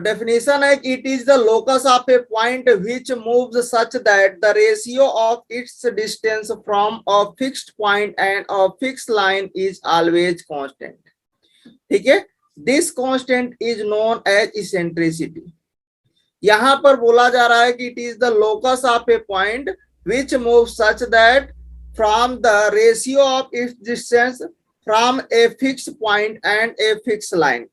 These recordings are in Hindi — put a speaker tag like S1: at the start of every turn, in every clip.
S1: डेफिनेशन है कि it is the locus of a point which moves such that the ratio of its distance from a fixed point and a fixed line is always constant. ठीक है, this constant is known as eccentricity. यहां पर बोला जा रहा है कि it is the locus of a point which move such that from the ratio of its distance from a fix point and a fix line.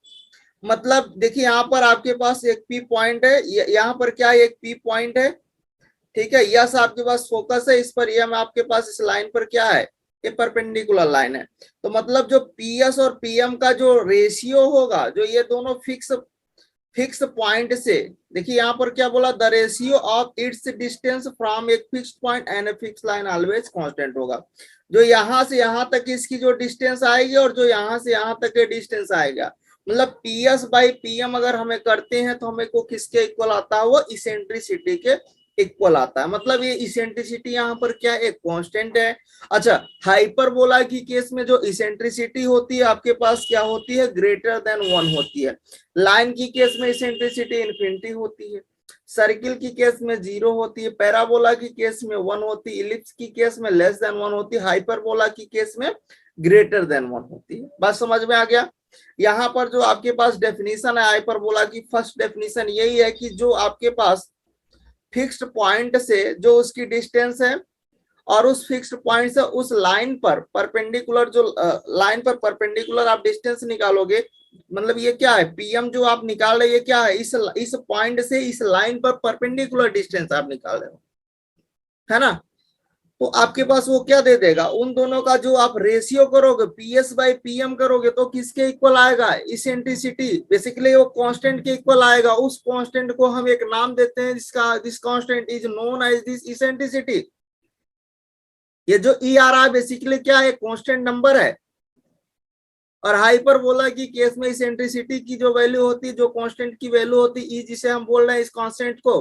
S1: मतलब देखिए यहां पर आपके पास एक पी पॉइंट है, यहां पर क्या है, एक पी पॉइंट है। ठीक है, यस आपके पास फोकस है इस पर, एम आपके पास इस लाइन पर क्या है, ये परपेंडिकुलर लाइन है। तो मतलब जो पीएस और पीएम का जो रेशियो होगा, जो ये दोनों फिक्स पॉइंट से, देखिए यहाँ पर क्या बोला, the ratio of its distance from एक fixed point and a fix line always constant होगा। जो यहाँ से यहाँ तक इसकी जो डिस्टेंस आएगी और जो यहाँ से यहाँ तक के डिस्टेंस आएगा, मतलब पीएस बाई पीएम अगर हमें करते हैं तो हमें को किसके इक्वल आता है, वो इसेंट्रिसिटी के इक्वल आता है। मतलब ये इसेंट्रिसिटी यहाँ पर क्या है, एक कांस्टेंट है। अच्छा, हाइपरबोला की केस में जो इसेंट्रिसिटी होती है आपके पास क्या होती है, ग्रेटर देन 1 होती है। लाइन की केस में इसेंट्रिसिटी इन्फिनिटी होती है, सर्किल की केस में 0 होती है, पैराबोला की केस में 1 होती है, इलिप्स की केस में लेस देन 1 होती है, हाइपरबोला की केस में ग्रेटर देन 1 होती है। बात समझ में आ गया। यहाँ पर जो आपके पास डेफिनेशन है हाइपरबोला की, फर्स्ट डेफिनेशन यही है कि जो आपके पास फिक्स्ड पॉइंट से जो उसकी डिस्टेंस है और उस फिक्स्ड पॉइंट से उस लाइन पर परपेंडिकुलर, जो लाइन पर परपेंडिकुलर आप डिस्टेंस निकालोगे, मतलब ये क्या है, पीएम जो आप निकाल रहे, ये क्या है, इस पॉइंट से इस लाइन पर परपेंडिकुलर डिस्टेंस आप निकाल रहे हो, है ना। तो आपके पास वो क्या दे देगा, उन दोनों का जो आप रेशियो करोगे, पीएस बाई पीएम करोगे तो किसके इक्वल आएगा, इसेंट्रिसिटी, बेसिकली वो कांस्टेंट के इक्वल आएगा। उस कांस्टेंट को हम एक नाम देते हैं, जिसका this constant is known as this eccentricity. ये जो ई आ रहा है बेसिकली क्या है, कांस्टेंट नंबर है। और हाइपरबोला की केस में इसेंट्रिसिटी की जो वैल्यू होती है, जो कांस्टेंट की वैल्यू होती है, ई जिसे हम बोल रहे हैं इस कांस्टेंट को,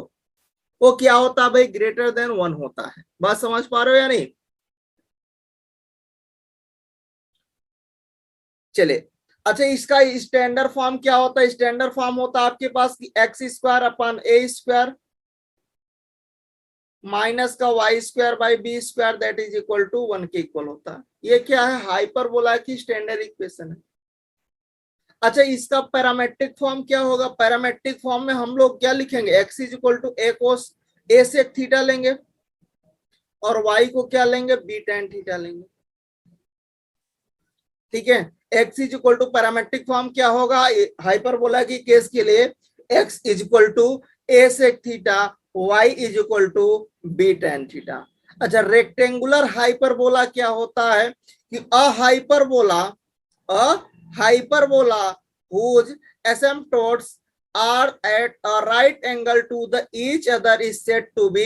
S1: वो क्या होता है भाई, ग्रेटर देन 1 होता है। बात समझ पा रहे हो या नहीं। चले, अच्छा इसका स्टैंडर्ड फॉर्म क्या होता है, स्टैंडर्ड फॉर्म होता है आपके पास कि x square upon a square minus का y square by b square that is equal to 1 के इक्वल होता है। ये क्या है, हाइपरबोला की स्टैंडर्ड इक्वेशन है। अच्छा, इसका पैरामेट्रिक फॉर्म क्या होगा, पैरामेट्रिक फॉर्म में हम लोग क्या लिखेंगे, x is equal to a cos a sec theta लेंगे और वाई को क्या लेंगे, बी टेन थीटा लेंगे। ठीक है, x is equal to parametric form क्या होगा हाइपरबोला की केस के लिए, x is equal to a sec theta, y is equal to b tan theta. अच्छा, रेक्टेंगुलर हाइपरबोला क्या होता है कि a hyperbola whose asymptotes are at a right angle to the each other is said to be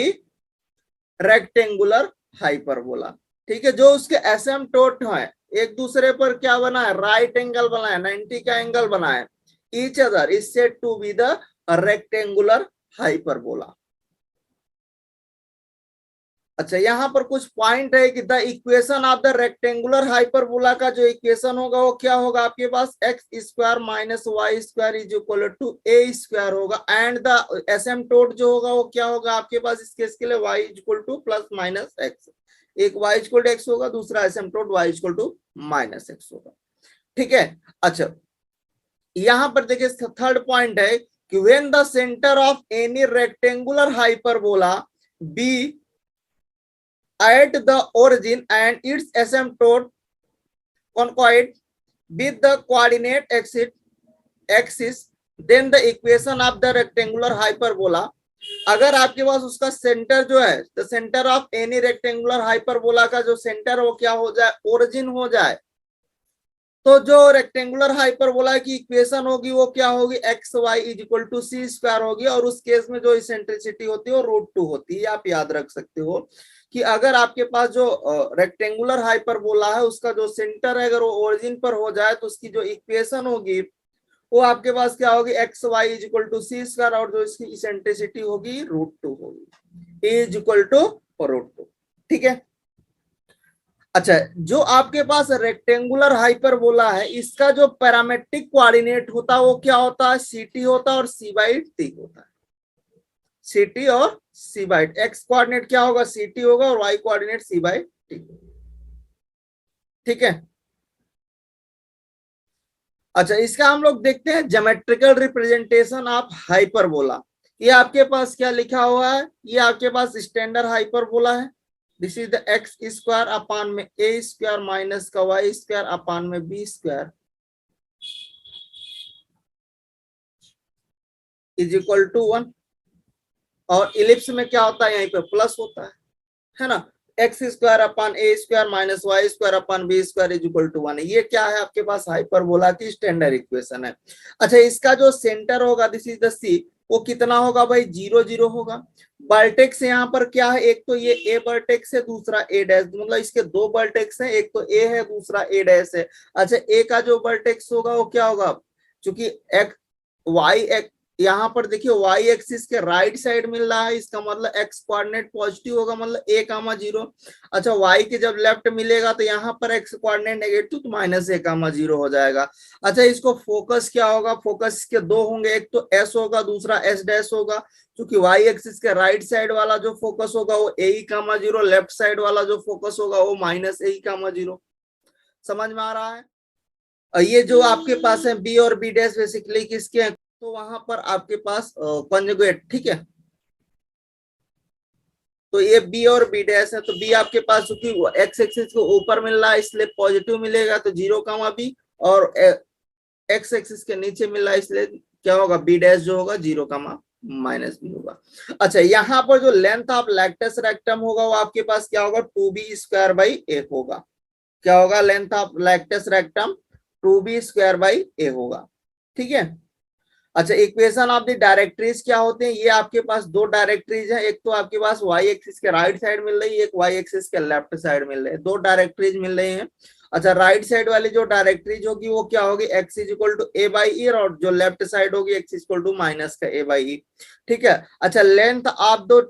S1: rectangular hyperbola। ठीक है, जो उसके एसिम्पटोट है एक दूसरे पर क्या बना है, राइट एंगल बना है, 90 का एंगल बना है, each other is said to be the rectangular hyperbola. अच्छा, यहाँ पर कुछ पॉइंट है कि the equation of the rectangular hyperbola का जो इक्वेशन होगा वो क्या होगा, आपके पास x square minus y square is equal to A square होगा, एंड द एसिम्पटोट जो होगा वो क्या होगा आपके पास इस केस के लिए, y is equal to plus minus x. एक वाई इक्वल टू एक्स होगा, दूसरा asymptote y equal to minus x होगा। ठीक है, अच्छा यहाँ पर देखिए थर्ड पॉइंट है कि when the centre of any rectangular hyperbola be at the origin and its asymptote concoid with the coordinate axis, then the equation of the rectangular hyperbola, अगर आपके पास उसका सेंटर जो है, the centre of any rectangular hyperbola का जो सेंटर वो क्या हो जाए, ओरिजिन हो जाए, तो जो रेक्टेंगुलर हाइपरबोला की इक्वेशन होगी वो क्या होगी, x y is equal to c square होगी। और उस केस में जो इसेंट्रिसिटी होती है वो √2 होती है। आप याद रख सकते हो कि अगर आपके पास जो रेक्टेंगुलर हाइपरबोला है उसका जो सेंटर है अगर वो ओरिजिन पर हो जाए तो उसकी जो इक्वेशन होगी वो आपके पास क्या होगी, x y is equal to c square, और जो इसकी इसेंट्रिसिटी होगी √2 होगी, इज इक्वल टू √2। ठीक है, अच्छा, जो आपके पास रेक्टेंगुलर हाइपरबोला है, इसका जो पैरामेट्रिक कोऑर्डिनेट होता है वो क्या होता है, ct होता है और c/t होता है। ct और c/t, एक्स कोऑर्डिनेट क्या होगा, ct होगा और y कोऑर्डिनेट c/t। ठीक है। अच्छा, इसका हम लोग देखते हैं ज्योमेट्रिकल रिप्रेजेंटेशन ऑफ हाइपरबोला। ये आपके पास क्या लिखा हुआ है, ये आपके पास स्टैंडर्ड हाइपरबोला है। This is the x square upon में ए स्क्वायर माइनस का वाई स्क्वायर अपान में b square is equal to 1। और इलिप्स में क्या होता है, यहीं पे प्लस होता है ना। X square upon a square minus y square upon b square is equal to 1। ये क्या है, आपके पास हाइपरबोला की स्टैंडर्ड इक्वेशन है। अच्छा, इसका जो सेंटर होगा, दिस इज द सी, वो कितना होगा भाई, 0 0 होगा। वर्टेक्स यहाँ पर क्या है, एक तो ये ए वर्टेक्स है, दूसरा ए डैश, मतलब इसके दो वर्टेक्स है, एक तो ए है दूसरा ए डैश है। अच्छा, ए का जो वर्टेक्स होगा वो क्या होगा, चूंकि एक्स वाई एक्स, यहाँ पर देखिए वाई एक्सिस के राइट साइड मिल रहा है, इसका मतलब एक्स कोऑर्डिनेट पॉजिटिव होगा, मतलब ए कामा 0। अच्छा, वाई के जब लेफ्ट मिलेगा तो यहाँ पर एक्स कोऑर्डिनेट नेगेटिव, तो माइनस ए कामा 0 हो जाएगा। अच्छा, इसको फोकस क्या होगा, फोकस इसके दो होंगे, एक तो एस होगा दूसरा एस डैश होगा। क्योंकि वाई एक्सिस के राइट साइड वाला जो फोकस होगा वो ए कामा 0, लेफ्ट साइड वाला जो फोकस होगा वो माइनस ए कामा 0। समझ में आ रहा है। और ये जो आपके पास है बी और बी डैश, बेसिकली किसके हैं, तो वहां पर आपके पास कंजुगेट। ठीक है, तो ये बी और बी डैश है, तो बी आपके पास चूंकि एक्स एक्सिस को ऊपर मिल रहा है इसलिए पॉजिटिव मिलेगा, तो 0 कामा बी। और एक्स एक्सिस के नीचे मिल रहा है इसलिए क्या होगा, बी डैश जो होगा 0 कामा माइनस बी होगा। अच्छा, यहाँ पर जो लेंथ ऑफ लैक्टस रेक्टम होगा वो आपके पास क्या होगा, 2b² होगा। क्या होगा, length of latus rectum 2b² होगा। ठीक है। अच्छा, इक्वेशन ऑफ द डायरेक्ट्रीज क्या होते हैं, ये आपके पास दो डायरेक्ट्रीज है, एक तो आपके पास वाई एक्सिस के राइट साइड मिल रही है, एक वाई एक्सिस के लेफ्ट साइड मिल रहे हैं, दो डायरेक्ट्रीज मिल रहे हैं। अच्छा, राइट साइड वाली जो डायरेक्ट्रीज होगी वो क्या होगी, x is equal to a by e, और जो लेफ्ट साइड होगी x is equal to minus का ए बाई ई। ठीक है। अच्छा, length of the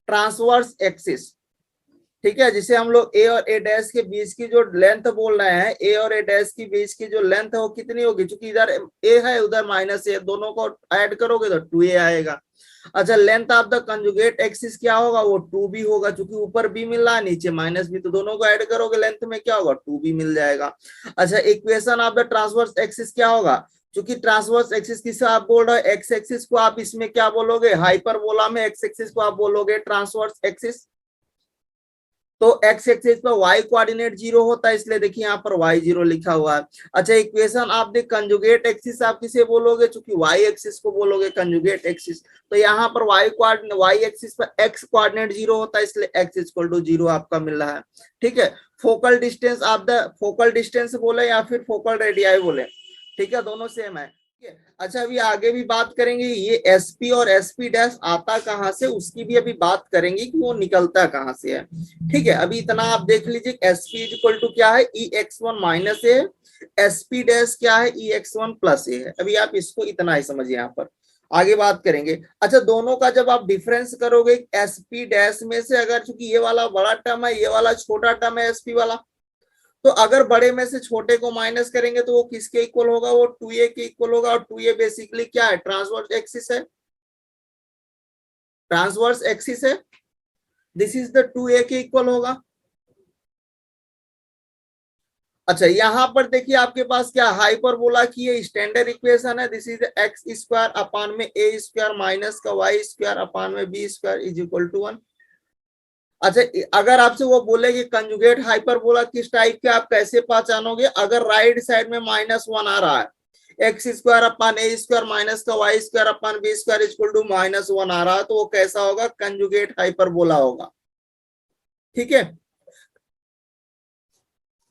S1: transverse axis, ठीक है, जिसे हम लोग ए और ए डैश के बीच की जो लेंथ बोल रहे हैं, ए और ए डैश के बीच की जो लेंथ है वो कितनी होगी, क्योंकि इधर ए है उधर माइनस ए, दोनों को ऐड करोगे तो 2a आएगा। अच्छा, length of the conjugate axis क्या होगा, वो 2b होगा, क्योंकि ऊपर b मिल रहा है नीचे माइनस b, तो दोनों को ऐड करोगे लेंथ में क्या होगा, 2b मिल जाएगा। अच्छा, equation of the transverse axis क्या होगा, क्योंकि ट्रांसवर्स एक्सिस किसे आप बोल रहे हो, एक्स एक्सिस को आप इसमें क्या बोलोगे, हाइपरबोला में एक्स एक्सिस को आप बोलोगे ट्रांसवर्स एक्सिस। तो एक्स एक्सिस पर वाई कोऑर्डिनेट 0 होता है, इसलिए देखिए यहाँ पर y0 लिखा हुआ है। अच्छा, इक्वेशन आप द कंजुगेट एक्सिस आप किसे बोलोगे, चूंकि वाई एक्सिस को बोलोगे कंजुगेट एक्सिस, तो यहाँ पर वाई एक्सिस पर एक्स कोऑर्डिनेट 0 होता है, इसलिए x इक्वल टू 0 आपका मिल रहा है। ठीक है। फोकल डिस्टेंस आप द फोकल डिस्टेंस बोले या फिर फोकल रेडियाई बोले, ठीक है, दोनों सेम है। अच्छा, अभी आगे भी बात करेंगे ये SP और SP डैश आता कहां से, उसकी भी अभी बात करेंगे कि वो निकलता कहां से है। ठीक है, अभी इतना आप देख लीजिए, SP इक्वल टू क्या है, EX1 माइनस ए, SP डैश क्या है, EX1 प्लस ए है। अभी आप इसको इतना ही समझिए, यहाँ पर आगे बात करेंगे। अच्छा, दोनों का जब आप डिफरेंस करोगे SP डैश में से, अगर चूंकि ये वाला बड़ा टर्म है ये वाला छोटा टर्म है SP वाला, तो अगर बड़े में से छोटे को माइनस करेंगे तो वो किसके इक्वल होगा, वो 2a के इक्वल होगा। और 2a बेसिकली क्या है, ट्रांसवर्स एक्सिस है, ट्रांसवर्स एक्सिस है, दिस इज द 2a के इक्वल होगा। अच्छा, यहाँ पर देखिए आपके पास क्या हाइपरबोला की ये स्टैंडर्ड इक्वेशन है, this is x square upon में ए स्क्वायर माइनस का वाई स्क्वायर अपान में b square is equal to 1। अच्छा, अगर आपसे वो बोले कि कंजुगेट हाइपरबोला किस टाइप के, आप कैसे पहचानोगे, अगर राइट साइड में -1 आ रहा है, x square upon a square minus का y square upon b square equal to -1 आ रहा है, तो वो कैसा होगा, कंजुगेट हाइपरबोला होगा। ठीक है।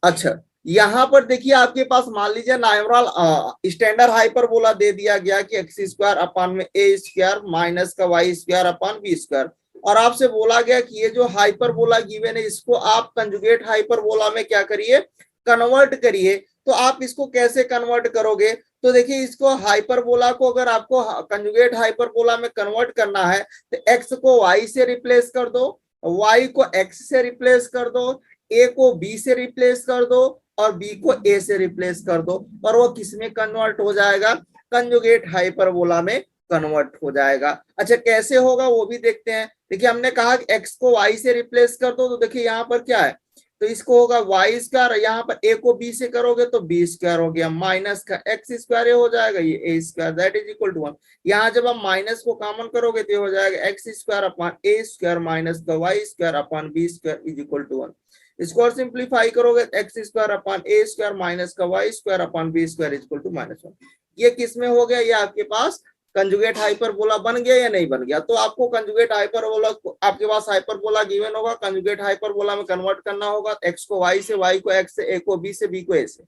S1: अच्छा, यहाँ पर देखिए आपके पास मान लीजिए नाइमरल स्टैंडर्ड हाइपरबोला दे दिया गया कि एक्स स्क्वायर अपान में ए स्क्वायर माइनस का y square upon b square, और आपसे बोला गया कि ये जो हाइपरबोला गिवन है इसको आप कंजुगेट हाइपरबोला में क्या करिए, कन्वर्ट करिए। तो आप इसको कैसे कन्वर्ट करोगे, तो देखिए इसको हाइपरबोला को अगर आपको कंजुगेट हाइपरबोला में कन्वर्ट करना है तो एक्स को वाई से रिप्लेस कर दो, y को x से रिप्लेस कर दो, ए को बी से रिप्लेस कर दो और बी को ए से रिप्लेस कर दो, और वो किस में कन्वर्ट हो जाएगा, कंजुगेट हाइपरबोला में कन्वर्ट हो जाएगा। अच्छा कैसे होगा वो भी देखते हैं। देखिए हमने कहा कि x को y से रिप्लेस कर दो, तो देखिए यहाँ पर क्या है, तो इसको होगा y स्क्वायर, यहाँ पर a को b से करोगे तो b स्क्वायर हो गया, माइनस का x स्क्वायर हो जाएगा ये a square, that is equal to 1। यहाँ जब आप माइनस को कॉमन करोगे तो हो जाएगा x square upon a square minus का y square upon b square is equal to 1। इसको और सिंप्लीफाई करोगे x square upon a square minus का y square upon b square is equal to -1। ये किस में हो गया, ये आपके पास कंजुगेट हाइपरबोला बन गया या नहीं बन गया। तो आपको कंजुगेट हाइपरबोला, आपके पास हाइपरबोला गिवन होगा, कंजुगेट हाइपरबोला में कन्वर्ट करना होगा, x को y से, y को x से, a को b से, b को a से।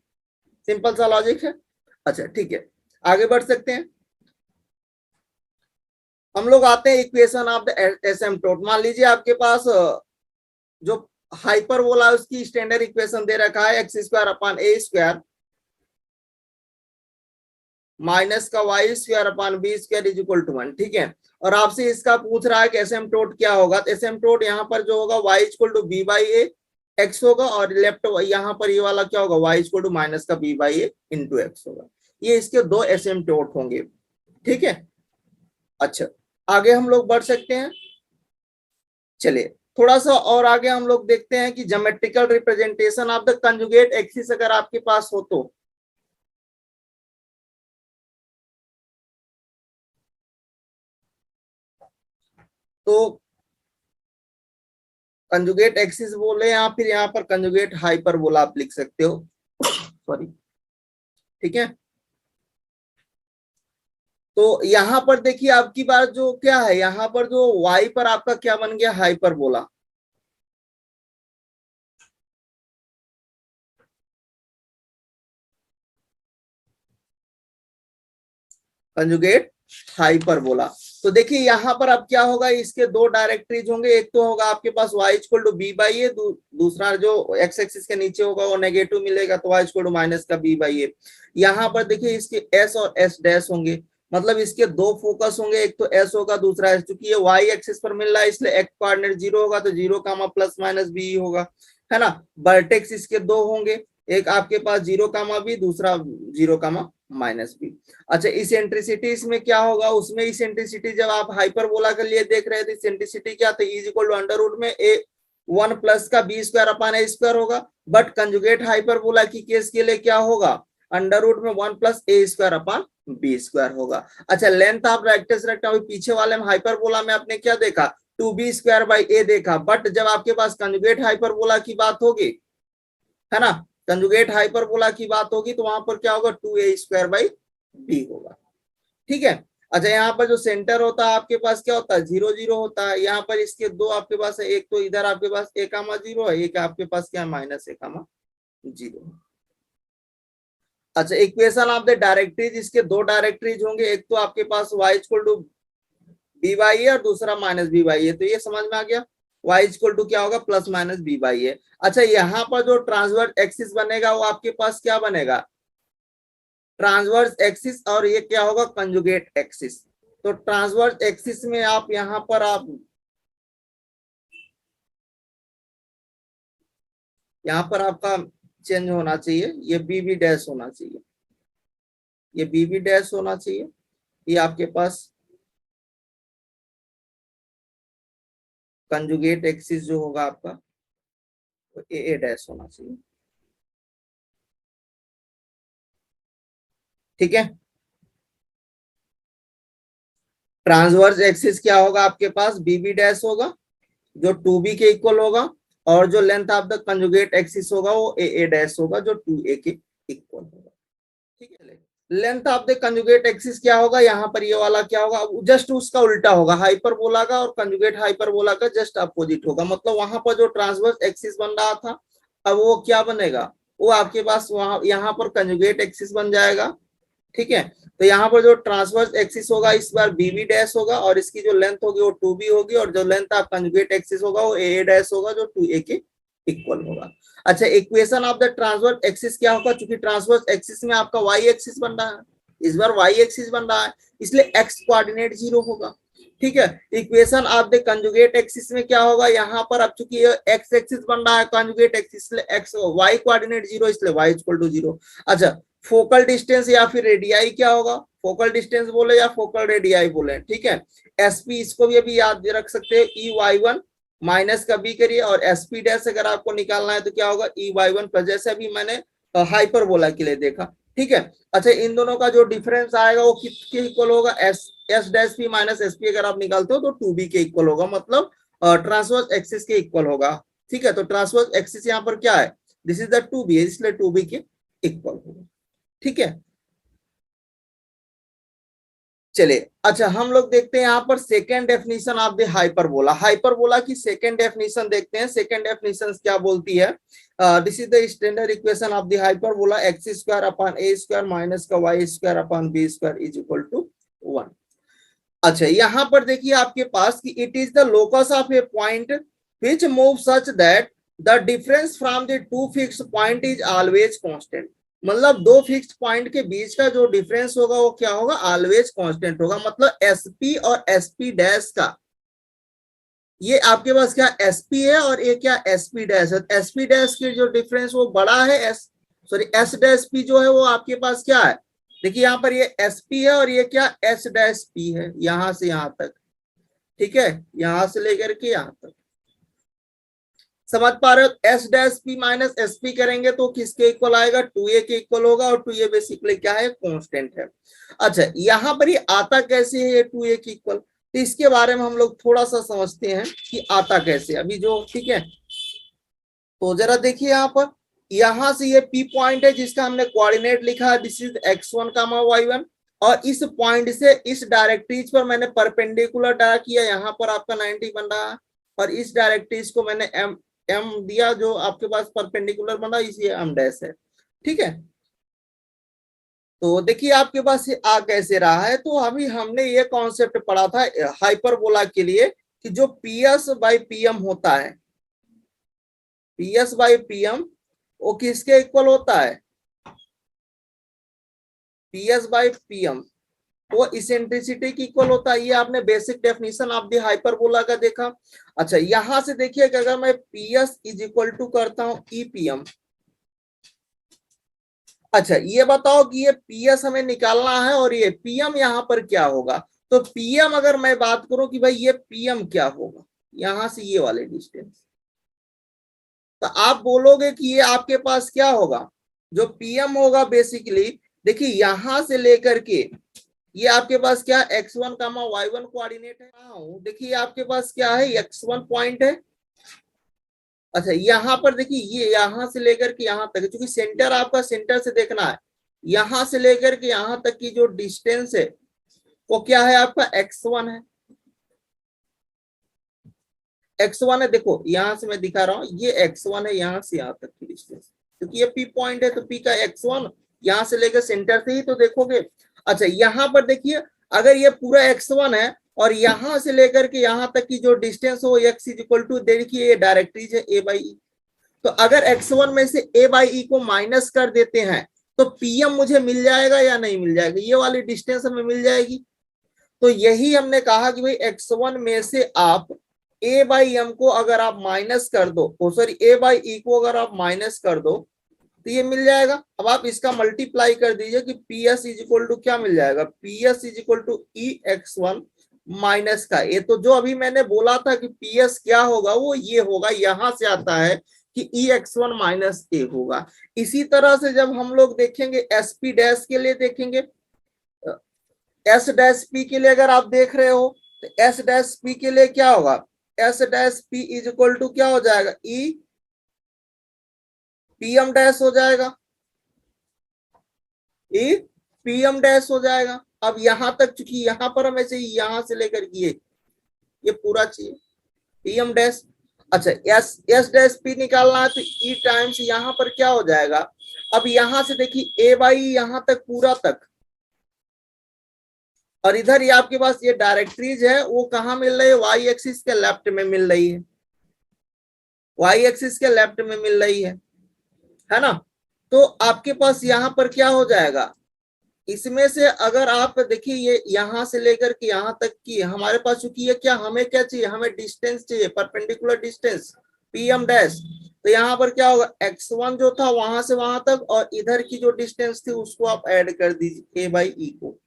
S1: सिंपल सा लॉजिक है। अच्छा ठीक है, आगे बढ़ सकते हैं। हम लोग आते हैं इक्वेशन ऑफ द एसिम्पटोट। मान लीजिए आपके पास जो हाइपरबोला उसकी स्टैंडर्ड इक्वेशन दे रखा है x square upon a square minus का y square upon b square is equal to 1, ठीक है। और आपसे इसका पूछ रहा है कि एसिम्पटोट क्या होगा, तो एसिम्पटोट यहाँ पर जो होगा y equal to b by a x होगा, और लेफ्ट यहाँ पर ये वाला क्या होगा, y इक्वल टू माइनस का b by A into x होगा। ये इसके दो एसिम्पटोट होंगे, ठीक है। अच्छा आगे हम लोग बढ़ सकते हैं। चलिए थोड़ा सा और आगे हम लोग देखते हैं कि geometrical representation of the conjugate axis अगर आपके पास हो तो कंजुगेट एक्सिस बोले या फिर यहाँ पर कंजुगेट हाइपरबोला आप लिख सकते हो, सॉरी, ठीक है। तो यहाँ पर देखिए आपकी बात जो क्या है, यहाँ पर जो y पर आपका क्या बन गया, हाइपरबोला। Conjugate hyperbola. तो देखिए यहाँ पर अब क्या होगा, इसके दो डायरेक्टरीज होंगे, एक तो होगा आपके पास y equal to b by a, दूसरा जो x एक्सिस के नीचे होगा वो नेगेटिव मिलेगा, तो y इक्वल टू माइनस का बी बाई ए। यहाँ पर देखिए इसके s और s डैश होंगे, मतलब इसके दो फोकस होंगे, एक तो s होगा दूसरा s, क्योंकि ये y एक्सिस पर मिल रहा है इसलिए x कोऑर्डिनेट 0 होगा, तो 0 कामा प्लस माइनस बी होगा, है ना। वर्टेक्स इसके दो होंगे, एक आपके पास 0 कामा बी, दूसरा 0 कामा माइनस बी। अच्छा इसेंट्रिसिटी इसमें क्या होगा, उसमें इसेंट्रिसिटी जब आप हाइपरबोला के लिए देख रहे थे, इसेंट्रिसिटी क्या था, is equal to under root में ए 1 प्लस का B square upon a square होगा। बट कंजुगेट हाइपरबोला की केस के लिए क्या होगा, अंडर रूट में 1 plus a square upon b square होगा। अच्छा लेंथ ऑफ रेक्टस रेक्टम, पीछे वाले में हाइपरबोला में आपने क्या देखा, 2b स्क्वायर बाई ए देखा, बट जब आपके पास कंजुगेट हाइपरबोला की बात होगी, है ना, कंजुगेट हाइपरबोला की बात होगी तो वहां पर क्या होगा, 2a स्क्वायर बाई बी होगा, ठीक है। अच्छा यहाँ पर जो सेंटर होता है आपके पास क्या होता है, 0 0 होता है। यहाँ पर इसके दो आपके पास है, एक तो इधर आपके पास a कामा 0 है, एक आपके पास क्या माइनस a कामा 0। अच्छा इक्वेशन ऑफ द डायरेक्टरीज, इसके दो डायरेक्टरीज होंगे, एक तो आपके पास y equal to b by a और दूसरा माइनस बी बाई ए, तो ये समझ में आ गया, y इक्वल टू क्या होगा, प्लस माइनस बी बाई ए। अच्छा यहाँ पर जो ट्रांसवर्स एक्सिस बनेगा वो आपके पास क्या बनेगा, ट्रांसवर्स एक्सिस, और ये क्या होगा, कंजुगेट एक्सिस। तो ट्रांसवर्स एक्सिस में आप यहाँ पर आप यहाँ पर आपका चेंज होना चाहिए, ये बी बी डैश होना चाहिए, ये बी बी डैश होना चाहिए, ये आपके पास कंजुगेट एक्सिस जो होगा आपका तो ए डैश होना चाहिए, ठीक है। ट्रांसवर्स एक्सिस क्या होगा आपके पास, बी बी डैश होगा जो 2b के इक्वल होगा, और जो length of the conjugate axis होगा वो ए डैश होगा जो 2a के इक्वल होगा, ठीक है। Length of the conjugate axis क्या होगा, यहाँ पर ये वाला क्या होगा, जस्ट उसका उल्टा होगा, हाइपरबोला का और कंजुगेट हाइपरबोला का जस्ट अपोजिट होगा। मतलब वहां पर जो ट्रांसवर्स एक्सिस बन रहा था अब वो क्या बनेगा, वो आपके पास वहां यहाँ पर कंजुगेट एक्सिस बन जाएगा, ठीक है। तो यहाँ पर जो ट्रांसवर्स एक्सिस होगा इस बार बी बी डैश होगा, और इसकी जो लेंथ होगी वो 2b होगी, और जो लेंथ ऑफ कंजुगेट एक्सिस होगा वो ए डैश होगा जो 2a के इक्वल होगा। अच्छा equation of the transverse axis क्या होगा, क्योंकि ट्रांसवर्स एक्सिस में आपका y एक्सिस बन रहा है, इस बार y एक्सिस बन रहा है, इसलिए x कोऑर्डिनेट 0 होगा, ठीक है। Equation of the conjugate axis में क्या होगा, यहाँ पर अब चूंकि ये एक्स एक्सिस बन रहा है conjugate axis, x y coordinate zero, इसलिए वाई इक्वल टू जीरो। अच्छा, फोकल डिस्टेंस या फिर रेडियाई क्या होगा, फोकल डिस्टेंस बोले या फोकल रेडियाई बोले, ठीक है। एसपी इसको भी अभी याद रख सकते हैं, ई वाई वन माइनस का बी करिए, और एसपी डैश अगर आपको निकालना है तो क्या होगा, ई वाई वन प्लस, जैसे अभी मैंने हाइपरबोला के लिए देखा, ठीक है। अच्छा, इन दोनों का जो डिफरेंस आएगा वो किसके इक्वल होगा, S dash P minus S P अगर आप निकालते हो तो टू बी के इक्वल होगा, मतलब ट्रांसवर्स एक्सिस के इक्वल होगा, ठीक है। तो ट्रांसवर्स एक्सिस यहाँ पर क्या है, this is the two b, इसलिए टू बी के इक्वल होगा, ठीक है। चलिए, अच्छा हम लोग देखते हैं यहाँ पर second definition of the hyperbola, hyperbola की सेकेंड डेफिनेशन देखते हैं। सेकेंड डेफिनेशन क्या बोलती है, this is the standard equation of the hyperbola, x square upon a square minus का y square upon b square is equal to 1। अच्छा, यहां पर देखिए आपके पास कि it is the locus of a point which move such that the difference from the two fixed point is always constant, मतलब दो फिक्स्ड पॉइंट के बीच का जो डिफरेंस होगा वो क्या होगा, ऑलवेज कांस्टेंट होगा। मतलब एसपी और एसपी डैश का, ये आपके पास क्या एसपी है और ये क्या एसपी डैश है, एसपी डैश की जो डिफरेंस वो बड़ा है, S sorry S dash P जो है वो आपके पास क्या है, देखिए यहाँ पर ये एस पी है और ये क्या एस डैश पी है, यहां से यहां तक, ठीक है, यहां से लेकर के यहां तक, समझ पा रहे हो। S dash P minus S P करेंगे तो किसके इक्वल आएगा, टू ए के इक्वल होगा, और टू ए बेसिकली क्या है, कांस्टेंट है। अच्छा, यहाँ पर ये आता कैसे है ये टू ए के इक्वल, तो इसके बारे में हम लोग थोड़ा सा समझते हैं कि आता कैसे अभी जो, ठीक है। तो जरा देखिए यहाँ पर, यहां से ये पी पॉइंट है जिसका हमने कोऑर्डिनेट लिखा है, this is x1 comma y1, और इस पॉइंट से इस डायरेक्ट्रिज पर मैंने परपेंडिकुलर ड्रा किया, यहाँ पर आपका 90 बन रहा है, और इस डायरेक्ट्रिज को मैंने एम एम दिया जो आपके पास परपेंडिकुलर बना, इसी एम डैश है, ठीक है। तो देखिए आपके पास ये आ कैसे रहा है, तो अभी हमने ये कॉन्सेप्ट पढ़ा था हाइपरबोला के लिए कि जो P S by P M होता है, P S by P M वो किसके इक्वल होता है, P S by P M वो इसेंट्रिसिटी की इक्वल होता है। ये आपने basic definition of the hyperbola का देखा। अच्छा, यहां से देखिए कि अगर मैं P S is equal to करता हूं ई पी एम, अच्छा ये बताओ कि ये पी एस हमें निकालना है और ये पी एम यहाँ पर क्या होगा, तो पी एम अगर मैं बात करूं कि भाई ये पी एम क्या होगा, यहां से ये वाले डिस्टेंस, तो आप बोलोगे कि ये आपके पास क्या होगा, जो पीएम होगा बेसिकली, देखिए यहां से लेकर के ये आपके पास क्या x1 कामा y1 कोऑर्डिनेट है, देखिए आपके पास क्या है x1 पॉइंट है। अच्छा, यहाँ पर देखिए ये यहां से लेकर के यहाँ तक, क्योंकि सेंटर आपका सेंटर से देखना है, यहां से लेकर के यहाँ तक की जो डिस्टेंस है वो क्या है आपका x1 है, x1 है। देखो यहां से मैं दिखा रहा हूँ, ये x1 है यहाँ से यहाँ तक की डिस्टेंस, क्योंकि ये p पॉइंट है तो p का x1 यहाँ से लेकर सेंटर से ही तो देखोगे। अच्छा, यहाँ पर देखिए अगर ये पूरा x1 है और यहाँ से लेकर के यहाँ तक की जो डिस्टेंस हो x इज इक्वल टू, देखिए ये डायरेक्ट्रीज है a बाई ई, तो अगर x1 में से a बाई ई को माइनस कर देते हैं तो pm मुझे मिल जाएगा या नहीं मिल जाएगा, ये वाली डिस्टेंस हमें मिल जाएगी। तो यही हमने कहा कि भाई x1 में से आप a बाई एम को अगर आप माइनस कर दो, सॉरी a बाई ई को अगर आप माइनस कर दो तो ये मिल जाएगा। अब आप इसका मल्टीप्लाई कर दीजिए कि P S is equal to क्या मिल जाएगा, P S is equal to e x one minus का ए, तो जो अभी मैंने बोला था कि पी एस क्या होगा वो ये होगा, यहां से आता है कि ई एक्स वन माइनस ए होगा। इसी तरह से जब हम लोग देखेंगे एस पी डैश के लिए देखेंगे, एस डैश पी के लिए अगर आप देख रहे हो तो एस डैश पी के लिए क्या होगा, S dash P is equal to क्या हो जाएगा, ई पीएम डैश हो जाएगा, ई पीएम डैश हो जाएगा। अब यहां तक, चूंकि यहां पर हम ऐसे यहां से लेकर ये पूरा चाहिए पीएम डैश। अच्छा, एस एस डैश पी निकालना है तो ई टाइम्स यहां पर क्या हो जाएगा, अब यहां से देखिए ए बाई यहां तक पूरा तक, और इधर ये आपके पास ये डायरेक्ट्रीज है वो कहां मिल रही है, वाई एक्सिस के लेफ्ट में मिल रही है, वाई एक्सिस के लेफ्ट में मिल रही है ना। तो आपके पास यहां पर क्या हो जाएगा, इसमें से अगर आप देखिए ये यहां से लेकर के यहां तक की हमारे पास, चूंकि ये क्या हमें क्या चाहिए, हमें डिस्टेंस चाहिए, परपेंडिकुलर डिस्टेंस पीएम डैश। तो यहाँ पर क्या होगा, x1 जो था वहां से वहां तक, और इधर की जो डिस्टेंस थी उसको आप ऐड कर दीजिए a बाई ई को।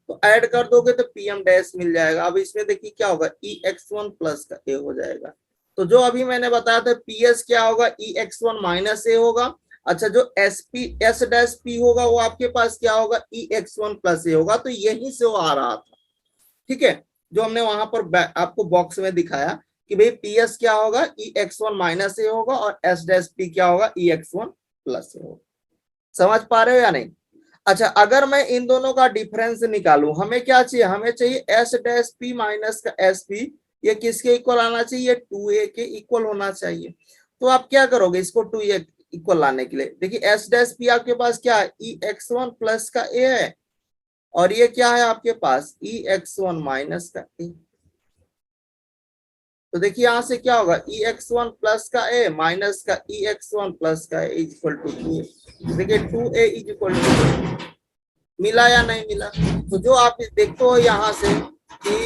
S1: तो ऐड कर दोगे तो पीएम डैश मिल जाएगा। अब इसमें देखिए क्या होगा, ई एक्स वन प्लस का ए हो जाएगा। तो जो अभी मैंने बताया था पीएस क्या होगा, ई एक्स वन माइनस ए होगा। अच्छा, जो S P S dash P होगा वो आपके पास क्या होगा, ई एक्स वन प्लस ए होगा। तो यहीं से वो आ रहा था, ठीक है, जो हमने वहां पर आपको बॉक्स में दिखाया कि भाई पीएस क्या होगा, ई एक्स वन माइनस ए होगा, और एस डैश पी क्या होगा, ई एक्स वन प्लस ए होगा। समझ पा रहे हो या नहीं? अच्छा, अगर मैं इन दोनों का डिफरेंस निकालूं, हमें क्या चाहिए, हमें चाहिए एस डैश पी माइनस का एस पी, ये किसके इक्वल आना चाहिए, 2a के इक्वल होना चाहिए। तो आप क्या करोगे इसको 2a इक्वल लाने के लिए, देखिए एस डैश पी आपके पास क्या है, ई एक्स वन प्लस का ए है, और ये क्या है आपके पास, ई एक्स वन माइनस का ए। तो देखिए यहां से क्या होगा, ई एक्स वन प्लस का ए माइनस का ई एक्स वन प्लस का ए इज इक्वल टू 2a। देखिए 2a इज इक्वल टू, मिला या नहीं मिला? तो जो आप देखते हो यहाँ से कि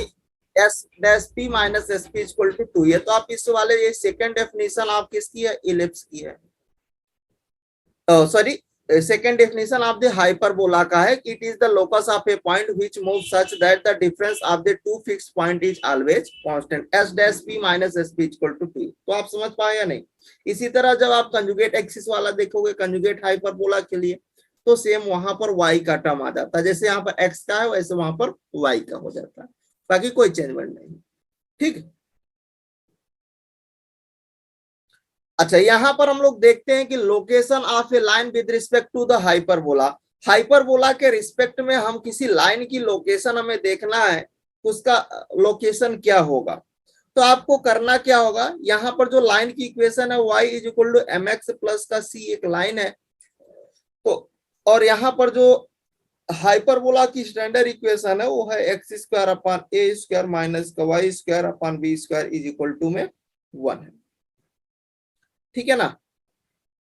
S1: S dash P minus S P equal to 2 है, तो आप इस वाले ये सेकंड डेफिनेशन आप किसकी है, इलिप्स की है, sorry, second definition of the hyperbola का है, it is the locus of a point which move such that the difference of the two fixed point is always constant, S dash P minus S P equal to 2। तो आप समझ पाए या नहीं? इसी तरह जब आप कंजुगेट एक्सिस वाला देखोगे, कंजुगेट हाइपरबोला के लिए, तो सेम वहां पर y का टर्म आ जाता है, जैसे यहाँ पर x का है वैसे वहां पर y का हो जाता है, बाकी कोई चेंजमेंट नहीं। ठीक। अच्छा, यहां पर हम लोग देखते हैं कि location of a line with respect to the hyperbola, hyperbola के रिस्पेक्ट में हम किसी लाइन की लोकेशन हमें देखना है, उसका लोकेशन क्या होगा। तो आपको करना क्या होगा, यहाँ पर जो लाइन की इक्वेशन है y is equal to M x plus का c एक लाइन है, तो और यहाँ पर जो हाइपरबोला की स्टैंडर्ड इक्वेशन है वो है x square upon a square minus का y square upon b square is equal to में 1 है। ठीक है ना?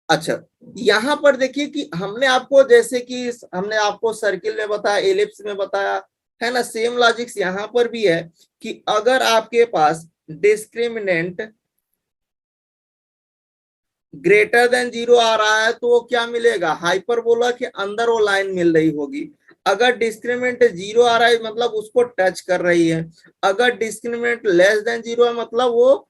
S1: अच्छा, यहां पर देखिए कि हमने आपको, जैसे कि हमने आपको सर्किल में बताया, एलिप्स में बताया, है ना, सेम लॉजिक्स यहां पर भी है कि अगर आपके पास डिस्क्रिमिनेंट ग्रेटर देन 0 आ रहा है तो वो क्या मिलेगा, हाइपरबोला के अंदर वो लाइन मिल रही होगी। अगर डिस्क्रिमिनेंट 0 आ रहा है मतलब उसको टच कर रही है, अगर डिस्क्रिमिनेंट लेस देन 0 है मतलब वो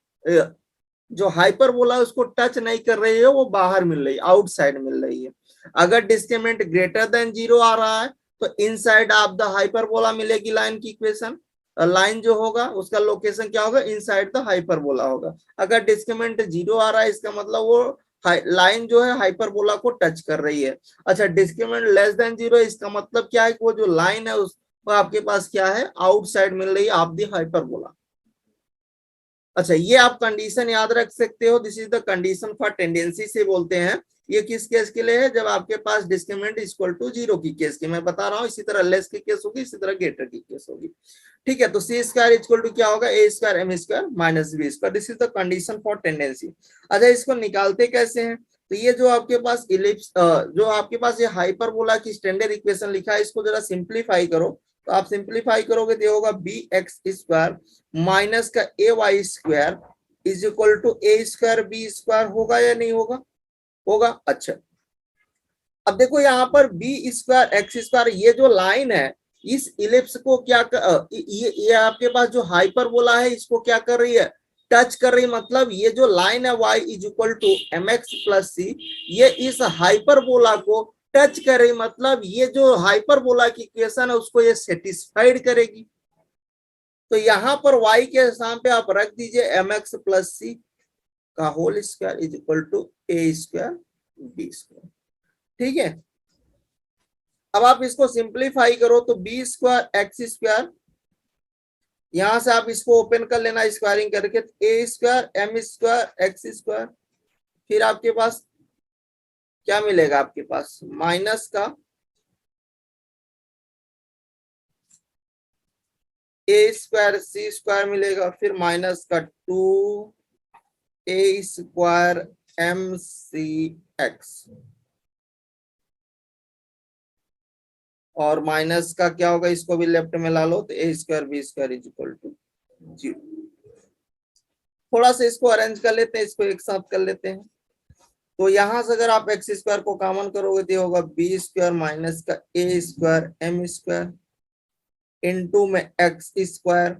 S1: जो हाइपरबोला उसको टच नहीं कर रही है, वो बाहर मिल रही है, आउटसाइड मिल रही है। अगर डिस्क्रिमिनेंट ग्रेटर देन 0 आ रहा है तो इनसाइड ऑफ द हाइपरबोला मिलेगी लाइन की इक्वेशन, लाइन जो होगा उसका लोकेशन क्या होगा, इनसाइड द हाइपरबोला होगा। अगर डिस्क्रिमिनेंट 0 आ रहा है इसका मतलब वो लाइन जो है हाइपरबोला को टच कर रही है। अच्छा, डिस्क्रिमिनेंट लेस देन 0 इसका मतलब क्या है कि वो जो लाइन है उस आपके पास क्या है, आउटसाइड मिल रही है ऑफ द हाइपरबोला। अच्छा, ये आप कंडीशन याद रख सकते हो, this is the condition for tendency से बोलते हैं। ये किस केस के लिए है, जब आपके पास डिस्क्रिमिनेंट इक्वल टू 0 की केस की मैं बता रहा हूँ, इसी तरह लेस की केस होगी, इसी तरह ग्रेटर की केस होगी। ठीक है, तो सी स्क्वायर इक्वल टू क्या होगा, a square M square minus B square, this is the condition for tendency. अच्छा, इसको निकालते कैसे हैं, तो ये जो आपके पास इलिप्स, जो आपके पास ये हाइपरबोला की स्टैंडर्ड इक्वेशन लिखा है, इसको जरा सिंप्लीफाई करो। तो आप सिंप्लीफाई करोगे तो ये होगा बी एक्स स्क्वायर माइनस का A Y square is equal to A square B square, होगा या नहीं होगा? होगा। अच्छा, अब देखो यहाँ पर बी स्क्वायर एक्स स्क्वायर, ये जो लाइन है इस इलिप्स को क्या ये आपके पास जो हाइपरबोला है इसको क्या कर रही है, टच कर रही, मतलब ये जो लाइन है y is equal to M x plus C, ये इस हाइपरबोला को टच कर रही, मतलब ये जो हाइपरबोला की इक्वेशन है उसको ये सेटिस्फाइड करेगी। तो यहाँ पर y के स्थान पे आप रख दीजिए एम एक्स प्लस सी का whole square is equal to A square B square. ठीक है, अब आप इसको सिंप्लीफाई करो तो बी स्क्वायर एक्स स्क्वायर, यहां से आप इसको ओपन कर लेना स्क्वायरिंग करके, A square M square X square, फिर आपके पास क्या मिलेगा, आपके पास माइनस का ए स्क्वायर सी स्क्वायर मिलेगा, फिर माइनस का 2 ए स्क्वायर एम सी एक्स। और माइनस का क्या होगा, इसको भी लेफ्ट में ला लो तो A square B square is equal to 0। थोड़ा सा इसको अरेंज कर लेते हैं, इसको एक साथ कर लेते हैं। तो यहां से अगर आप एक्स स्क्वायर को कॉमन करोगे तो ये होगा बी स्क्वायर माइनस का A square M square into में एक्स स्क्वायर,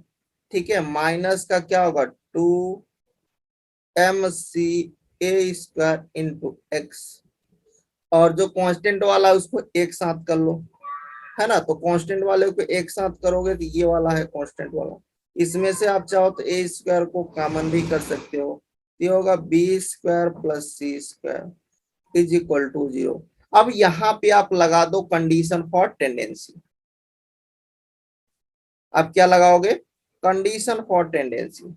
S1: ठीक है, माइनस का क्या होगा 2mc ए स्क्वायर इंटू एक्स, और जो कांस्टेंट वाला है उसको एक साथ कर लो, है ना। तो कांस्टेंट वाले को एक साथ करोगे तो ये वाला है कांस्टेंट वाला, इसमें से आप चाहो तो ए स्क्वायर को कॉमन भी कर सकते हो, ये होगा b square plus C square is equal to 0। अब यहाँ पे आप लगा दो कंडीशन फॉर टेंडेंसी। आप क्या लगाओगे, कंडीशन फॉर टेंडेंसी।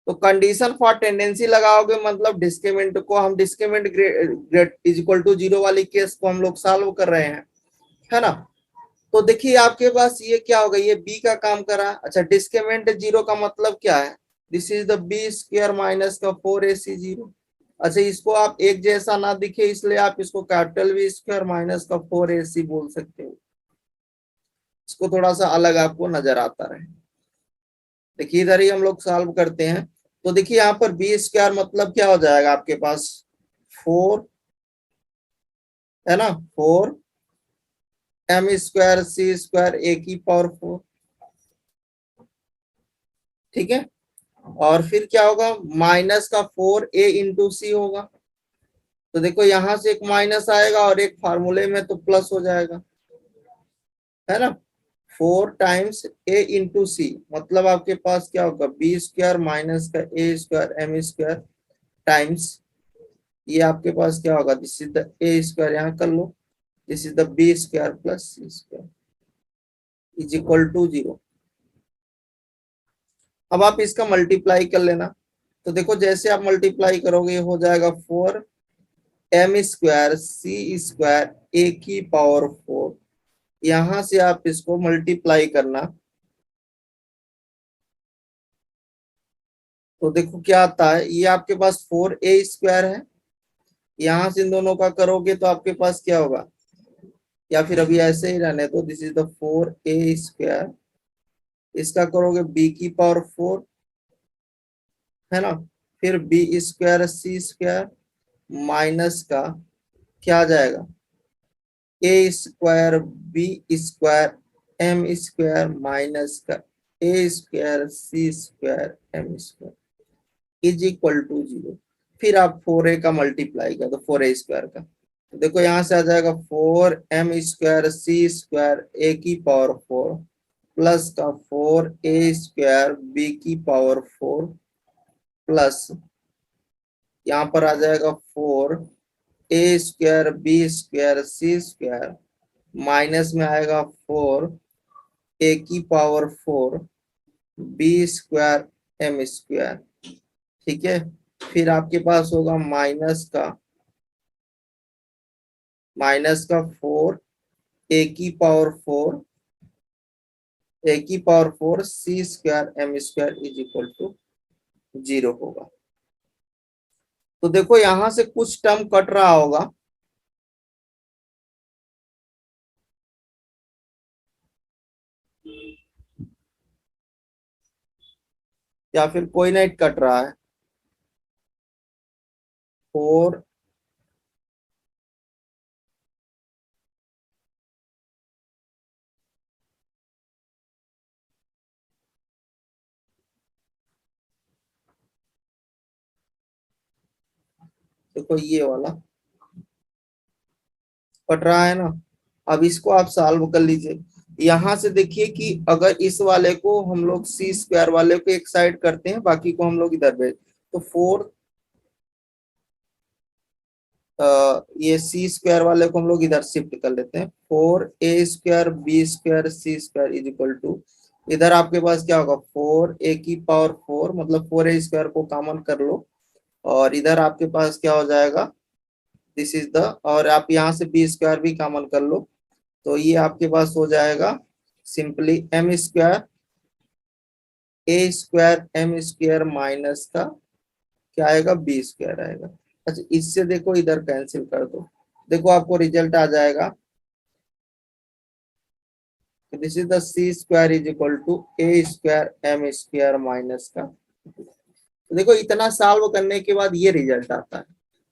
S1: तो कंडीशन फॉर टेंडेंसी लगाओगे मतलब डिस्क्रिमिनेंट को हम discriminant grade is equal to 0 वाली केस को हम लोग सॉल्व कर रहे हैं, है ना। तो देखिए आपके पास ये क्या होगा, ये बी का काम करा। अच्छा, डिस्क्रिमिनेंट 0 का मतलब क्या है, this is the B square minus का 4ac 0। अच्छा, इसको आप एक जैसा ना दिखे इसलिए आप इसको कैपिटल बी स्क्वायर माइनस का 4ac बोल सकते हो, इसको थोड़ा सा अलग आपको नजर आता रहे। देखिए इधर ही हम लोग सॉल्व करते हैं। तो देखिए यहाँ पर बी स्क्वायर मतलब क्या हो जाएगा आपके पास 4, है ना, 4m स्क्वायर सी स्क्वायर ए की पावर 4, ठीक है। और फिर क्या होगा, माइनस का 4a इंटू सी होगा। तो देखो यहां से एक माइनस आएगा और एक फार्मूले में तो प्लस हो जाएगा, है ना। 4 टाइम्स a इंटू सी मतलब आपके पास क्या होगा बी स्क्वायर माइनस का A square M square times, ये आपके पास क्या होगा, this is the A square, यहाँ कर लो, this is the B square plus C square is equal to 0। अब आप इसका मल्टीप्लाई कर लेना। तो देखो जैसे आप मल्टीप्लाई करोगे हो जाएगा 4m स्क्वायर सी स्क्वायर ए की पावर 4, यहां से आप इसको मल्टीप्लाई करना। तो देखो क्या आता है, ये आपके पास 4a स्क्वायर है, यहां से इन दोनों का करोगे तो आपके पास क्या होगा, या फिर अभी ऐसे ही रहने दो, this is the 4a square, इसका करोगे बी की पावर 4, है ना, फिर बी स्क्वायर सी स्क्वायर माइनस का क्या आ जाएगा A square B square M square minus का A square C square M square is equal to 0। फिर आप 4a का मल्टीप्लाई कर दो 4a स्क्वायर का, तो देखो यहां से आ जाएगा 4m स्क्वायर सी स्क्वायर ए की पावर 4 प्लस का 4a स्क्वायर बी की पावर 4 प्लस यहाँ पर आ जाएगा 4a स्क्वायर बी स्क्वायर सी स्क्वायर माइनस में आएगा 4a की power 4 B square M square, ठीक है। फिर आपके पास होगा माइनस का 4 C square M square is equal to 0 होगा। तो देखो यहां से कुछ टर्म कट रहा होगा, या फिर कोई नहीं कट रहा है। 4, देखो ये वाला कट रहा है ना। अब इसको आप सॉल्व कर लीजिए। यहां से देखिए कि अगर इस वाले को हम लोग सी स्क्वायर वाले को एक साइड करते हैं, बाकी को हम लोग इधर भेज, तो 4 ये सी स्क्वायर वाले को हम लोग इधर शिफ्ट कर लेते हैं। 4a square B square C square is equal to, इधर आपके पास क्या होगा 4a की पावर 4 मतलब 4a स्क्वायर को कॉमन कर लो, और इधर आपके पास क्या हो जाएगा, दिस इज द, और आप यहाँ से बी स्क्वायर भी कॉमन कर लो, तो ये आपके पास हो जाएगा सिंपली एम स्क्वायर ए स्क्वायर एम स्क्वायर माइनस का क्या आएगा, बी स्क्वायर आएगा। अच्छा इससे देखो इधर कैंसिल कर दो, देखो आपको रिजल्ट आ जाएगा, this is the c square is equal to A square M square minus का। तो देखो इतना सॉल्व करने के बाद ये रिजल्ट आता है।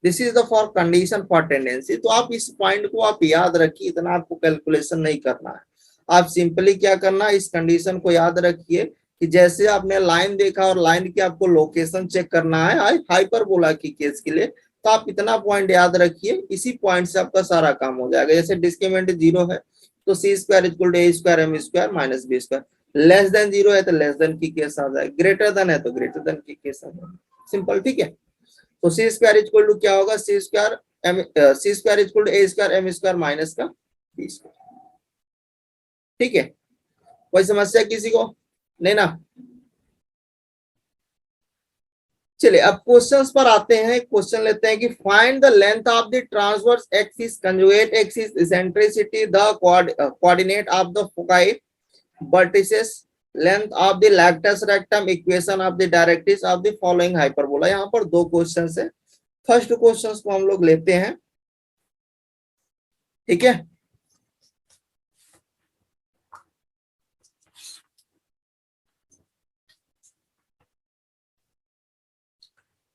S1: This is the for condition for tendency. तो आप इस पॉइंट को आप याद रखिए, इतना आपको कैलकुलेशन नहीं करना है। आप सिंपली क्या करना है, इस कंडीशन को याद रखिए कि जैसे आपने लाइन देखा और लाइन की आपको लोकेशन चेक करना है हाइपरबोला की केस के लिए, तो आप इतना पॉइंट याद रखिए, इसी पॉइंट से आपका सारा काम हो जाएगा। जैसे डिस्क्रिमिनेंट जीरो है तो C square equal to A square M square minus B square, less than zero है तो लेस देन की केस आ जाए, ग्रेटर देन है तो ग्रेटर देन की केस आ जाए, सिंपल। ठीक है, तो सी स्क्वायर इक्वल टू क्या होगा, C square M, C square equal to A square M square minus का बी स्क्वायर। ठीक है, कोई समस्या किसी को नहीं ना? चलिए अब क्वेश्चंस पर आते हैं। क्वेश्चन लेते हैं कि find the length of the transverse axis conjugate axis eccentricity the coordinate of the foci vertices, length of the lactus rectum, equation of the directrix of the following hyperbola। यहाँ पर दो क्वेश्चन है, फर्स्ट क्वेश्चन को हम लोग लेते हैं। ठीक है,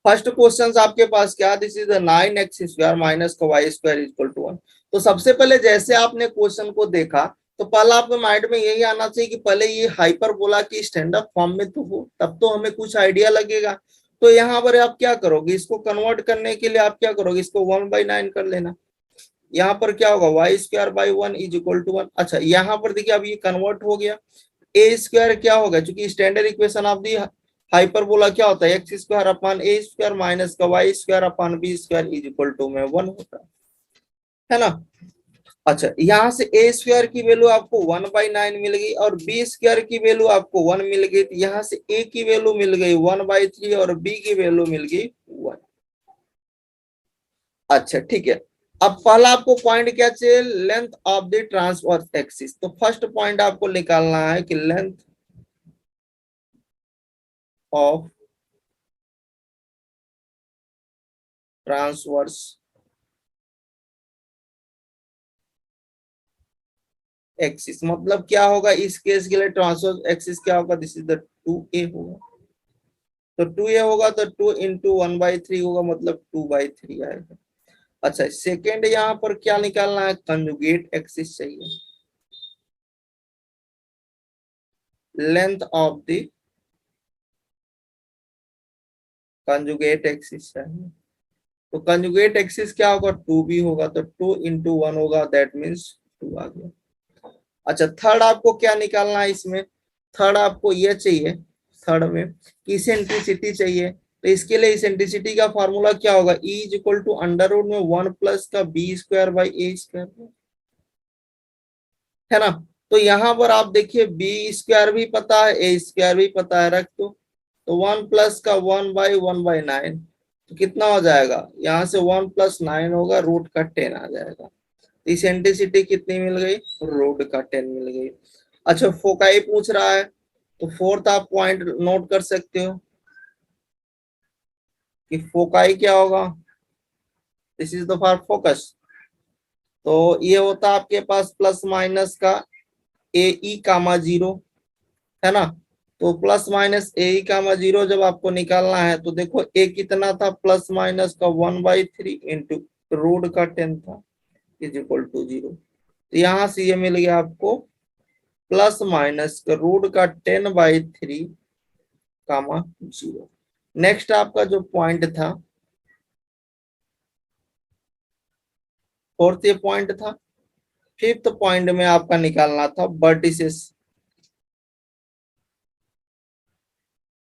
S1: फर्स्ट क्वेश्चन आपके पास क्या, this is 9x square minus y square equal to 1। तो सबसे पहले जैसे आपने क्वेश्चन को देखा तो पहला आपके माइंड में यही आना चाहिए कि पहले ये हाइपरबोला की स्टैंडर्ड फॉर्म में तो हो, तब तो हमें कुछ आइडिया लगेगा। तो यहाँ पर आप क्या करोगे, इसको कन्वर्ट करने के लिए आप क्या करोगे, इसको 1/9 कर लेना। यहाँ पर क्या होगा, y square by one is equal to 1। अच्छा यहाँ पर देखिए अब ये कन्वर्ट हो गया, ए स्क्वायर क्या होगा, क्योंकि standard equation of the hyperbola क्या होता है, x square upon a square minus का y square upon b square is equal to में 1 होता है ना। अच्छा यहाँ से ए स्क्वायर की वैल्यू आपको 1/9 मिल गई और बी स्क्वायर की वैल्यू आपको 1 मिल गई, तो यहाँ से ए की वैल्यू मिल गई 1/3 और बी की वैल्यू मिल गई 1। अच्छा ठीक है, अब पहला आपको पॉइंट क्या चाहिए, length of the transverse axis. तो फर्स्ट पॉइंट आपको निकालना है कि लेंथ ऑफ ट्रांसवर्स एक्सिस मतलब क्या होगा, इस केस के लिए ट्रांसवर्स एक्सिस क्या होगा, दिस इज द 2a होगा। तो 2a होगा तो 2 इंटू 1/3 होगा, मतलब 2/3 आएगा। अच्छा सेकेंड यहाँ पर क्या निकालना है, कंजुगेट एक्सिस चाहिए, length of the conjugate axis चाहिए। तो कंजुगेट एक्सिस क्या होगा, 2b होगा, तो 2 इंटू 1 होगा, दैट मीन्स 2 आ गया। अच्छा थर्ड आपको क्या निकालना है इसमें, थर्ड आपको ये चाहिए, थर्ड में इसेंट्रिसिटी चाहिए। तो इसके लिए इसेंट्रिसिटी का फॉर्मूला क्या होगा, E is equal to under root में 1 प्लस का B square by a square, है ना। तो यहाँ पर आप देखिए बी स्क्वायर भी पता है, ए स्क्वायर भी पता है, रख दो। तो 1 प्लस का 1/1/9, तो कितना हो जाएगा, यहाँ से 1 प्लस 9 होगा, रूट का 10 आ जाएगा। इसेंट्रिसिटी कितनी मिल गई, रूट का 10 मिल गई। अच्छा फोकाई पूछ रहा है, तो फोर्थ आप पॉइंट नोट कर सकते हो कि फोकाई क्या होगा, this is the for focus. तो ये होता है आपके पास प्लस माइनस का ए ई कामा जीरो, है ना। तो प्लस माइनस ए ई कामा जीरो जब आपको निकालना है तो देखो ए कितना था, प्लस माइनस का 1/3 इंटू रूट का 10 था इज इक्वल टू 0। तो यहाँ से ये मिल गया आपको प्लस माइनस का रूट का 10/3 कामा 0। नेक्स्ट आपका जो पॉइंट था, फोर्थ ये पॉइंट था। फिफ्थ पॉइंट में आपका निकालना था वर्टिसेस।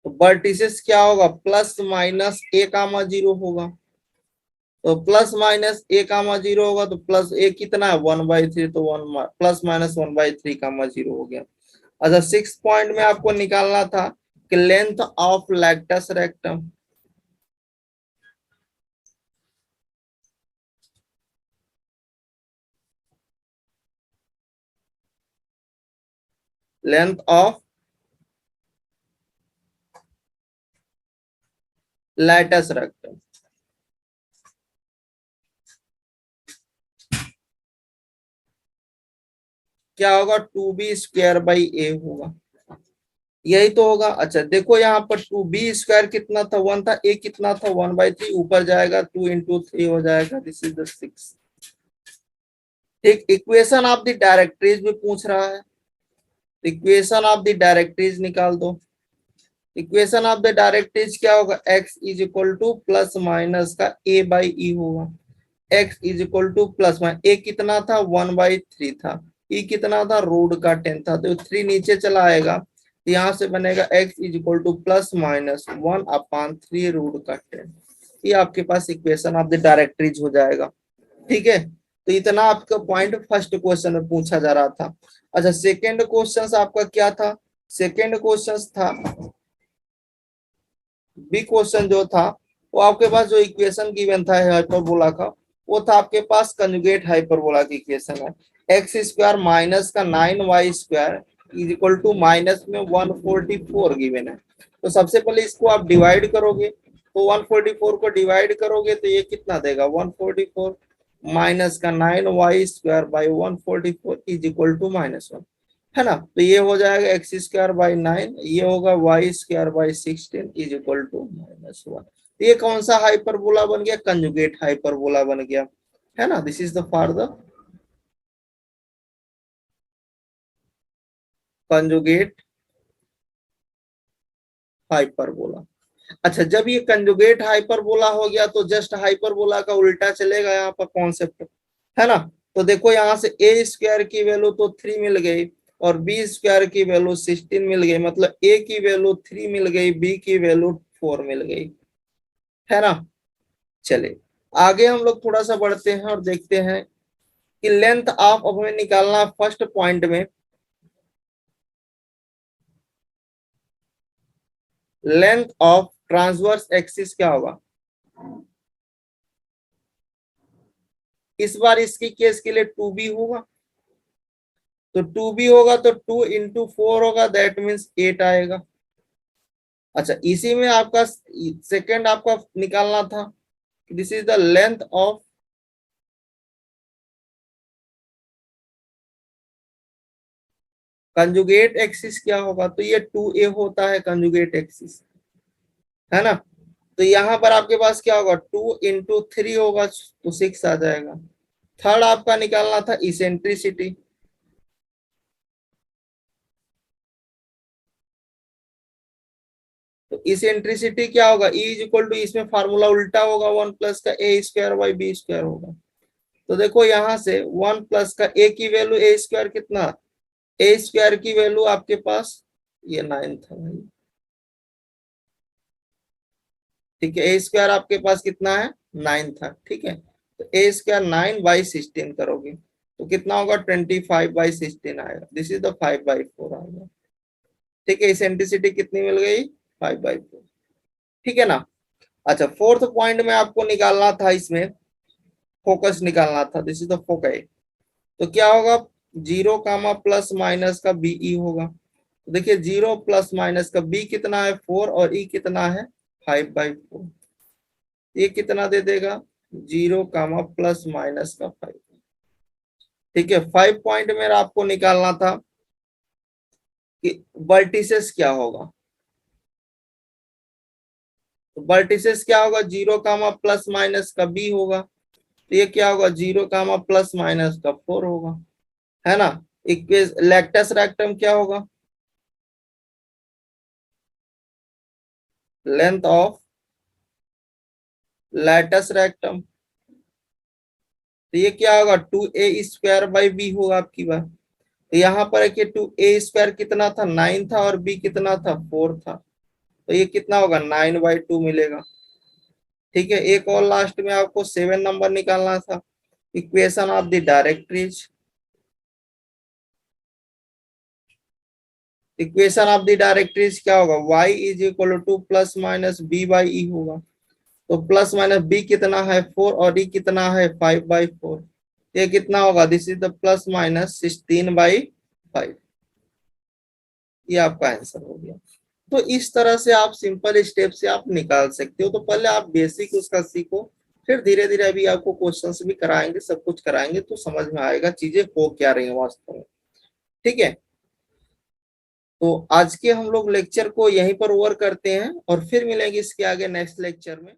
S1: तो वर्टिसेस क्या होगा, प्लस माइनस ए कामा 0 होगा। तो प्लस माइनस ए कामा 0 होगा, तो प्लस ए कितना है 1/3, तो 1 प्लस माइनस 1/3 कामा 0 हो गया। अच्छा सिक्स पॉइंट में आपको निकालना था कि length of latus rectum, length of latus rectum. क्या होगा, 2b² होगा, यही तो होगा। अच्छा देखो यहाँ पर 2b² कितना था, 1 था, a कितना था, 1/3, ऊपर जाएगा 2 × 3 हो जाएगा, दिस इज द 6। एक इक्वेशन ऑफ द डायरेक्ट्रीज भी पूछ रहा है, इक्वेशन ऑफ द डायरेक्ट्रीज निकाल दो। इक्वेशन ऑफ द डायरेक्ट्रीज क्या होगा, x is equal to plus minus का a/e होगा। x is equal to plus minus, a कितना था, 1/3 था, e कितना था, √10 था, तो 3 नीचे चला आएगा, तो यहाँ से बनेगा x is equal to plus minus 1/3 √10। ये आपके पास इक्वेशन ऑफ द डायरेक्ट्रीज हो जाएगा। ठीक है, तो इतना आपका पॉइंट फर्स्ट क्वेश्चन में पूछा जा रहा था। अच्छा सेकेंड क्वेश्चन आपका क्या था, सेकेंड क्वेश्चन था, बी क्वेश्चन जो था, वो आपके पास जो इक्वेशन गिवन था हाइपरबोला का, वो था आपके पास कंजुगेट हाइपरबोला की इक्वेशन है, x² माइनस का 9y² is equal to minus में 144 गिवन है। तो सबसे पहले इसको आप डिवाइड करोगे, तो 144 को डिवाइड करोगे तो ये कितना देगा, 144 माइनस का 9y² by 144 is equal to -1, है ना। तो ये हो जाएगा x²/9, ये होगा y²/16 इज इक्वल टू -1। ये कौन सा हाइपरबोला बन गया, कंजुगेट हाइपरबोला बन गया, है ना। This is the for the conjugate hyperbola. अच्छा जब ये कंजुगेट हाइपरबोला हो गया तो जस्ट हाइपरबोला का उल्टा चलेगा यहाँ पर कॉन्सेप्ट, है ना। तो देखो यहाँ से a² की वैल्यू तो 3 मिल गई और b² की वैल्यू 16 मिल गई, मतलब a की वैल्यू 3 मिल गई, b की वैल्यू 4 मिल गई, है ना। चले आगे हम लोग थोड़ा सा बढ़ते हैं और देखते हैं कि लेंथ ऑफ, अब हमें निकालना फर्स्ट पॉइंट में लेंथ ऑफ ट्रांसवर्स एक्सिस क्या होगा। इस बार इसकी केस के लिए 2b होगा, तो 2b होगा तो 2 × 4 होगा, दैट मीन्स 8 आएगा। अच्छा इसी में आपका सेकंड आपका निकालना था, this is the length of conjugate axis क्या होगा, तो ये 2a होता है कंजुगेट एक्सिस, है ना। तो यहाँ पर आपके पास क्या होगा, 2 × 3 होगा तो 6 आ जाएगा। थर्ड आपका निकालना था इसेंट्रिसिटी, तो इसेंट्रिसिटी क्या होगा, E इज इक्वल टू, इसमें फार्मूला उल्टा होगा, 1 प्लस का a²/b² होगा। तो देखो यहाँ से 1 प्लस का a की वैल्यू a² कितना, a² की वैल्यू आपके पास ये 9 था भाई, ठीक है, a² आपके पास कितना है, 9 था, ठीक है। तो a² 9/16 करोगे तो कितना होगा, 25/16 आएगा, दिस इज द 5/4 आएगा, ठीक है। इसेंट्रिसिटी कितनी मिल गई, 5/4, ठीक है ना। अच्छा फोर्थ पॉइंट में आपको निकालना था, इसमें फोकस निकालना था, दिस इज द फोकस। तो क्या होगा, 0, प्लस माइनस का बीई होगा, तो देखिए 0 प्लस माइनस का b कितना है 4 और e कितना है 5/4, ये कितना दे देगा, 0, प्लस माइनस का 5, ठीक है। 5 पॉइंट में आपको निकालना था कि वर्टिसेस क्या होगा, तो वर्टिसेस क्या होगा, 0, प्लस माइनस का b होगा, तो ये क्या होगा, 0, प्लस माइनस का 4 होगा, है ना। इक्वेश लैक्टस रेक्टम क्या होगा, लेंथ ऑफ लैटस रेक्टम, तो ये क्या होगा, 2a² b होगा आपकी बात। तो यहाँ पर है कि 2a² कितना था, 9 था और b कितना था, 4 था, तो ये कितना होगा, 9/2 मिलेगा, ठीक है। एक और लास्ट में आपको 7 नंबर निकालना था, equation of the directories. Equation of the directories क्या होगा, y is equal to plus minus b/e होगा, तो प्लस माइनस b कितना है 4 और e कितना है 5/4, ये कितना होगा, this is the plus minus 16/5, ये आपका आंसर हो गया। तो इस तरह से आप सिंपल स्टेप से आप निकाल सकते हो। तो पहले आप बेसिक उसका सीखो, फिर धीरे धीरे अभी आपको क्वेश्चंस भी कराएंगे, सब कुछ कराएंगे, तो समझ में आएगा चीजें हो क्या रही है वास्तव में। ठीक है, तो आज के हम लोग लेक्चर को यहीं पर ओवर करते हैं और फिर मिलेंगे इसके आगे नेक्स्ट लेक्चर में।